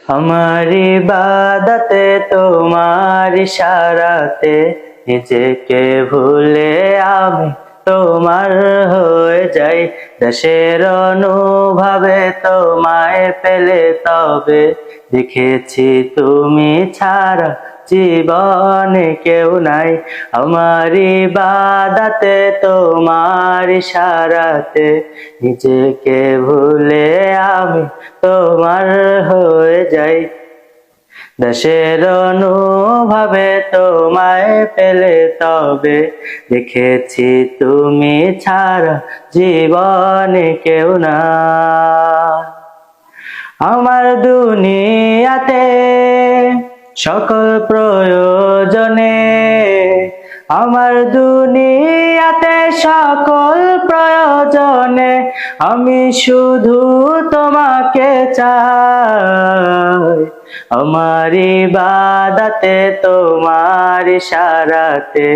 আমার ইবাদতে তোমার ইশারাতে নিজেকে ভুলে আমি তোমার হয়ে যাই। দেশের অনুভবে তোমায় পেলে তবে দেখেছি তুমি ছাড়া জীবনে কেউ নাই। আমার ইবাদতে তোমার ইশারাতে নিজেকে ভুলে আমি তোমার হয়ে যাই। দেশের অনুভবে তোমায় পেলে তবে দেখেছি তুমি ছাড়া জীবনে কেউ না। আমার দুনিয়াতে সকল প্রয়োজনে, আমার দুনিয়াতে সকল প্রয়োজনে আমি শুধু তোমাকে চাই। আমার ইবাদতে তোমার ইশারাতে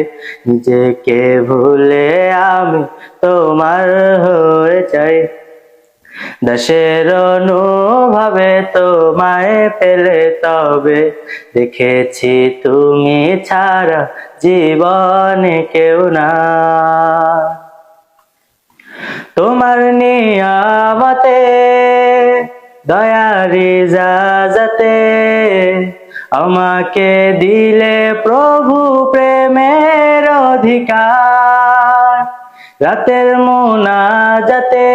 নিজেকে ভুলে আমি তোমার হয়ে যাই। দেশের অনুভবে তোমায় পেলে তবে দেখেছি তুমি ছাড়া জীবনে কেউ না। তোমার নিয়ামতে দয়ার ইজাজতে আমাকে দিলে প্রভু প্রেমের অধিকার। রাতের মুনাজাতে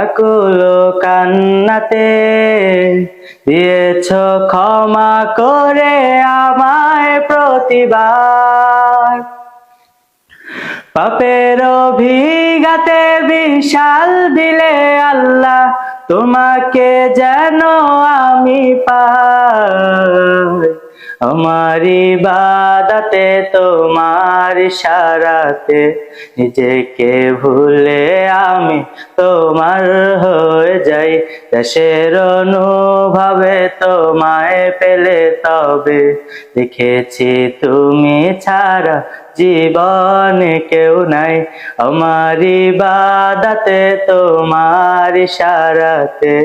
আকুল কান্নাতে দিয়েছ ক্ষমা করে আমায় প্রতিবার। পাপের অভিঘাতে বিশাল দিলে আল্লাহ তোমাকে যেন আমি পাই। আমার ইবাদতে তোমার ইশারাতে নিজেকে ভুলে আমি তোমার হয়ে যাই। দেশের অনুভবে তোমায় পেলে তবে দেখেছি তুমি ছাড়া জীবনে কেউ নাই। আমার ইবাদতে তোমার ইশারাতে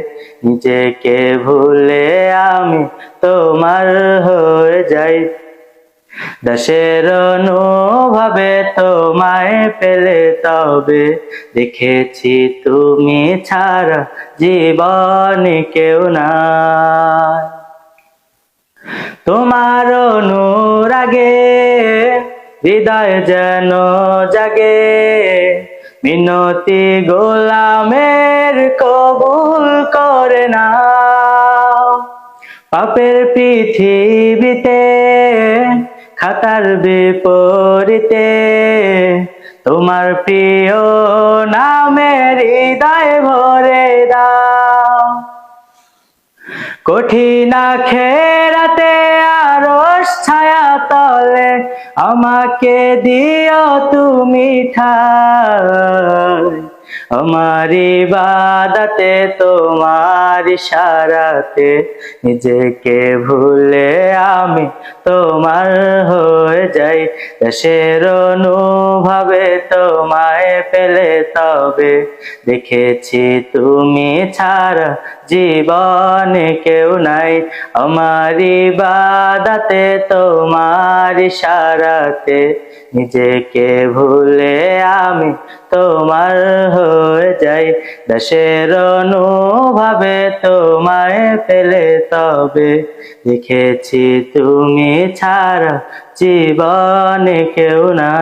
নিজেকে ভুলে আমি তোমার হয়ে যাই। দেশের অনুভবে তোমায় পেলে তবে দেখেছি তুমি ছাড়া জীবনে কেউ না। তোমার অনুরাগে হৃদয় যেন জাগে, মিনতি গোলামের কবুল করে না। পাপের পৃথিবীতে খাতার বিপরীতে তোমার প্রিয় নামের হৃদয় ভরে দাও। কঠিন আখেরাতে আরশ ছায়া তলে আমাকে দিও তুমি ঠাই। আমার ইবাদতে তোমার ইশারাতে নিজেকে ভুলে আমি তোমার হয়ে যাই। দেশের অনুভবে তোমায় পেলে তবে দেখেছি তুমি ছাড়া জীবনে কেউ নাই। আমার ইবাদতে তোমার ইশারাতে নিজেকে ভুলে আমি তোমার হয়ে যাই। দেশের অনুভবে তোমায় পেলে তবে দেখেছি তুমি ছাড়া জীবনে কেউ না।